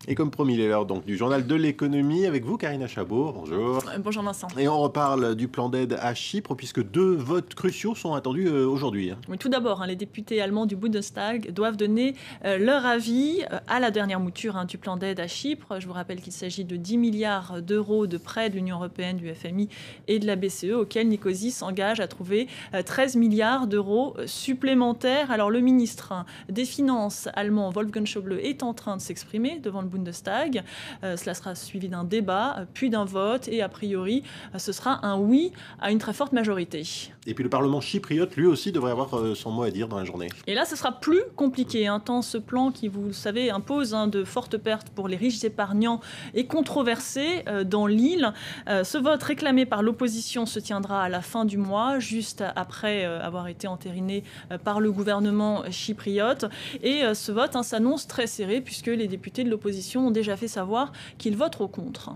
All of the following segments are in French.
Et comme promis, il est l'heure donc du journal de l'économie avec vous, Karina Chabaud. Bonjour. Bonjour Vincent. Et on reparle du plan d'aide à Chypre puisque 2 votes cruciaux sont attendus aujourd'hui. Oui, tout d'abord, les députés allemands du Bundestag doivent donner leur avis à la dernière mouture du plan d'aide à Chypre. Je vous rappelle qu'il s'agit de 10 milliards d'euros de prêts de l'Union européenne, du FMI et de la BCE, auxquels Nicosie s'engage à trouver 13 milliards d'euros supplémentaires. Alors le ministre des Finances allemand, Wolfgang Schäuble, est en train de s'exprimer devant le Bundestag. Cela sera suivi d'un débat, puis d'un vote, et a priori, ce sera un oui à une très forte majorité. Et puis le Parlement chypriote, lui aussi, devrait avoir son mot à dire dans la journée. Et là, ce sera plus compliqué, tant ce plan qui, vous le savez, impose de fortes pertes pour les riches épargnants est controversé dans l'île. Ce vote réclamé par l'opposition se tiendra à la fin du mois, juste après avoir été entériné par le gouvernement chypriote. Et ce vote s'annonce très serré puisque les députés de l'opposition ont déjà fait savoir qu'ils voteront contre.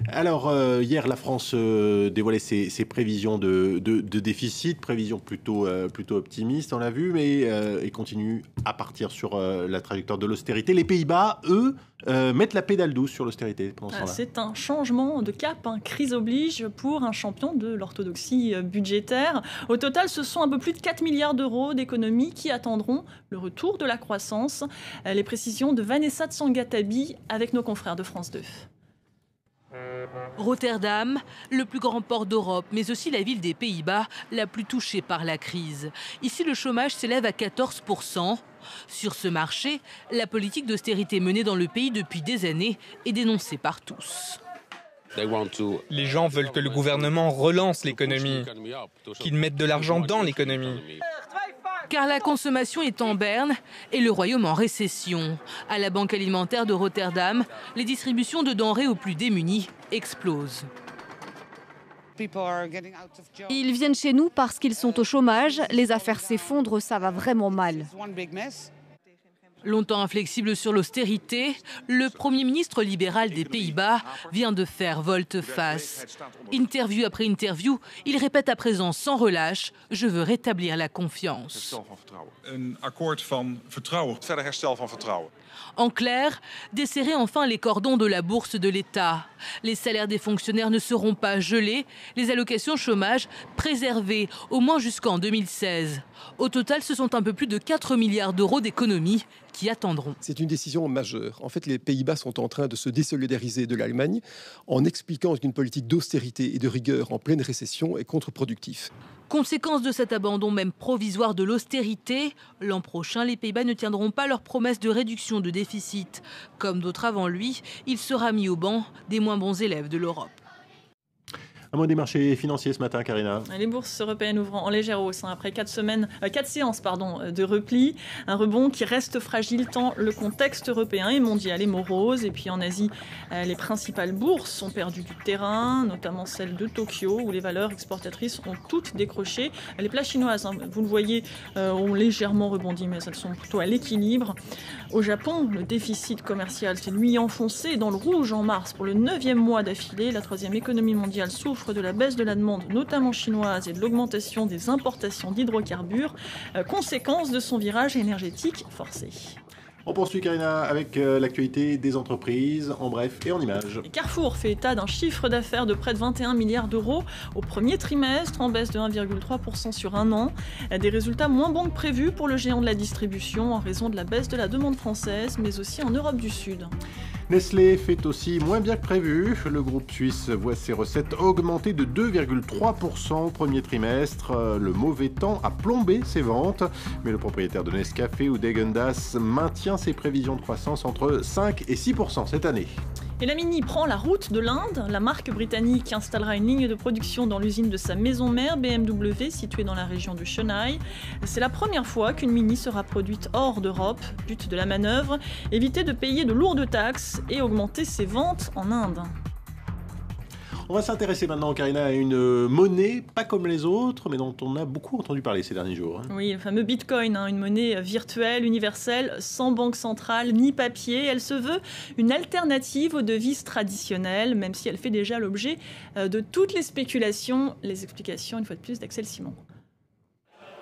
Alors, hier, la France dévoilait ses prévisions de déficit, prévisions plutôt optimistes, on l'a vu, mais et continue à partir sur la trajectoire de l'austérité. Les Pays-Bas, eux, mettent la pédale douce sur l'austérité pendant ce temps-là. C'est un changement de cap, crise oblige pour un champion de l'orthodoxie budgétaire. Au total, ce sont un peu plus de 4 milliards d'euros d'économies qui attendront le retour de la croissance. Les précisions de Vanessa Tsangatabi avec nos confrères de France 2. Rotterdam, le plus grand port d'Europe, mais aussi la ville des Pays-Bas, la plus touchée par la crise. Ici, le chômage s'élève à 14%. Sur ce marché, la politique d'austérité menée dans le pays depuis des années est dénoncée par tous. Les gens veulent que le gouvernement relance l'économie, qu'il mette de l'argent dans l'économie. Car la consommation est en berne et le royaume en récession. À la Banque alimentaire de Rotterdam, les distributions de denrées aux plus démunis explosent. Ils viennent chez nous parce qu'ils sont au chômage, les affaires s'effondrent, ça va vraiment mal. Longtemps inflexible sur l'austérité, le Premier ministre libéral des Pays-Bas vient de faire volte-face. Interview après interview, il répète à présent sans relâche « Je veux rétablir la confiance ». En clair, desserrer enfin les cordons de la bourse de l'État. Les salaires des fonctionnaires ne seront pas gelés, les allocations chômage préservées, au moins jusqu'en 2016. Au total, ce sont un peu plus de 4 milliards d'euros d'économies qui attendront. C'est une décision majeure. En fait, les Pays-Bas sont en train de se désolidariser de l'Allemagne en expliquant qu'une politique d'austérité et de rigueur en pleine récession est contre-productif. Conséquence de cet abandon même provisoire de l'austérité, l'an prochain, les Pays-Bas ne tiendront pas leur promesse de réduction de déficit. Comme d'autres avant lui, il sera mis au banc des moins bons élèves de l'Europe. Un mot des marchés financiers ce matin, Karina. Les bourses européennes ouvrant en légère hausse après 4 séances de repli. Un rebond qui reste fragile tant le contexte européen et mondial est morose. Et puis en Asie, les principales bourses ont perdu du terrain, notamment celle de Tokyo, où les valeurs exportatrices ont toutes décroché. Les places chinoises, vous le voyez, ont légèrement rebondi, mais elles sont plutôt à l'équilibre. Au Japon, le déficit commercial s'est lui enfoncé dans le rouge en mars pour le 9e mois d'affilée. La 3e économie mondiale souffre de la baisse de la demande, notamment chinoise, et de l'augmentation des importations d'hydrocarbures, conséquence de son virage énergétique forcé. On poursuit, Karina, avec l'actualité des entreprises, en bref et en images. Carrefour fait état d'un chiffre d'affaires de près de 21 milliards d'euros au premier trimestre, en baisse de 1,3% sur un an. Des résultats moins bons que prévus pour le géant de la distribution en raison de la baisse de la demande française, mais aussi en Europe du Sud. Nestlé fait aussi moins bien que prévu. Le groupe suisse voit ses recettes augmenter de 2,3% au premier trimestre. Le mauvais temps a plombé ses ventes, mais le propriétaire de Nescafé ou d'Haagen-Dazs maintient ses prévisions de croissance entre 5 et 6% cette année. Et la Mini prend la route de l'Inde. La marque britannique installera une ligne de production dans l'usine de sa maison mère BMW, située dans la région de Chennai. C'est la première fois qu'une Mini sera produite hors d'Europe. But de la manœuvre, éviter de payer de lourdes taxes et augmenter ses ventes en Inde. On va s'intéresser maintenant, Karina, à une monnaie pas comme les autres, mais dont on a beaucoup entendu parler ces derniers jours. Oui, le fameux Bitcoin, une monnaie virtuelle, universelle, sans banque centrale ni papier. Elle se veut une alternative aux devises traditionnelles, même si elle fait déjà l'objet de toutes les spéculations. Les explications, une fois de plus, d'Axel Simon.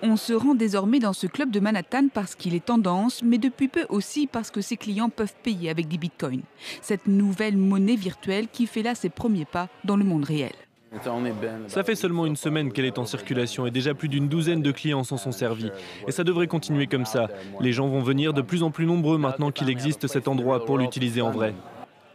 On se rend désormais dans ce club de Manhattan parce qu'il est tendance, mais depuis peu aussi parce que ses clients peuvent payer avec des bitcoins. Cette nouvelle monnaie virtuelle qui fait là ses premiers pas dans le monde réel. Ça fait seulement une semaine qu'elle est en circulation et déjà plus d'une douzaine de clients s'en sont servis. Et ça devrait continuer comme ça. Les gens vont venir de plus en plus nombreux maintenant qu'il existe cet endroit pour l'utiliser en vrai.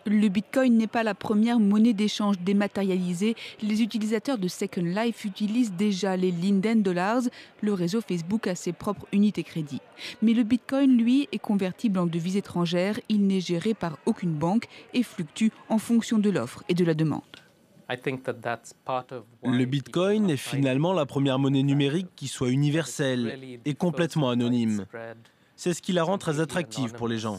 Le bitcoin n'est pas la première monnaie d'échange dématérialisée. Les utilisateurs de Second Life utilisent déjà les Linden Dollars. Le réseau Facebook a ses propres unités crédit. Mais le bitcoin, lui, est convertible en devises étrangères. Il n'est géré par aucune banque et fluctue en fonction de l'offre et de la demande. Le bitcoin est finalement la première monnaie numérique qui soit universelle et complètement anonyme. C'est ce qui la rend très attractive pour les gens.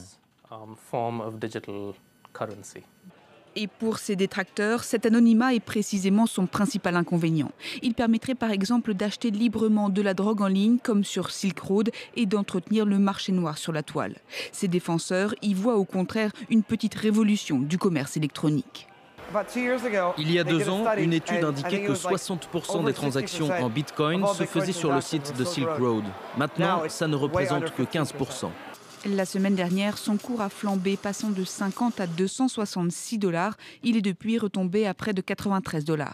Et pour ses détracteurs, cet anonymat est précisément son principal inconvénient. Il permettrait par exemple d'acheter librement de la drogue en ligne comme sur Silk Road et d'entretenir le marché noir sur la toile. Ses défenseurs y voient au contraire une petite révolution du commerce électronique. Il y a 2 ans, une étude indiquait que 60% des transactions en bitcoin se faisaient sur le site de Silk Road. Maintenant, ça ne représente que 15%. La semaine dernière, son cours a flambé, passant de 50 à 266 $. Il est depuis retombé à près de 93 $.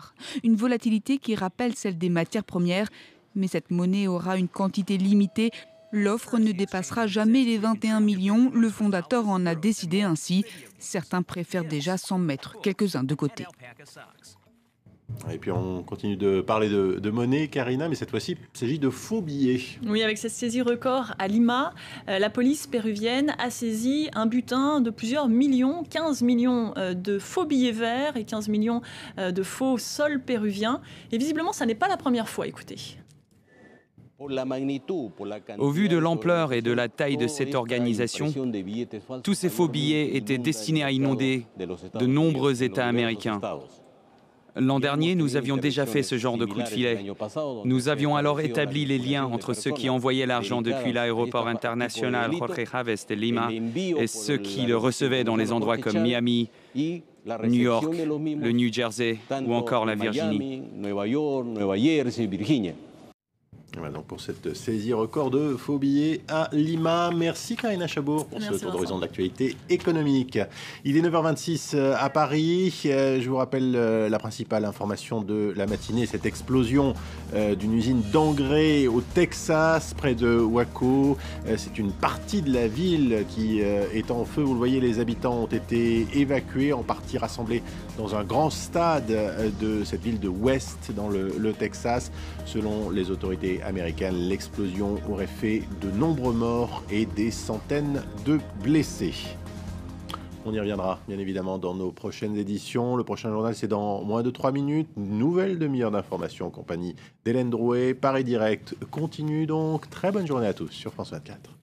Une volatilité qui rappelle celle des matières premières. Mais cette monnaie aura une quantité limitée. L'offre ne dépassera jamais les 21 millions. Le fondateur en a décidé ainsi. Certains préfèrent déjà s'en mettre quelques-uns de côté. Et puis on continue de parler de monnaie, Karina, mais cette fois-ci, il s'agit de faux billets. Oui, avec cette saisie record à Lima, la police péruvienne a saisi un butin de plusieurs millions, 15 millions de faux billets verts et 15 millions de faux sols péruviens. Et visiblement, ça n'est pas la première fois, écoutez. Au vu de l'ampleur et de la taille de cette organisation, tous ces faux billets étaient destinés à inonder de nombreux États américains. L'an dernier, nous avions déjà fait ce genre de coup de filet. Nous avions alors établi les liens entre ceux qui envoyaient l'argent depuis l'aéroport international Jorge Chávez de Lima et ceux qui le recevaient dans les endroits comme Miami, New York, le New Jersey ou encore la Virginie. Voilà donc pour cette saisie record de faux billets à Lima. Merci Karina Chabour pour ce tour d'horizon de l'actualité économique. Il est 9h26 à Paris. Je vous rappelle la principale information de la matinée, cette explosion d'une usine d'engrais au Texas, près de Waco. C'est une partie de la ville qui est en feu. Vous le voyez, les habitants ont été évacués, en partie rassemblés dans un grand stade de cette ville de West, dans le Texas. Selon les autorités américaines, l'explosion aurait fait de nombreux morts et des centaines de blessés. On y reviendra bien évidemment dans nos prochaines éditions. Le prochain journal, c'est dans moins de 3 minutes. Nouvelle demi-heure d'information en compagnie d'Hélène Drouet. Paris Direct continue donc. Très bonne journée à tous sur France 24.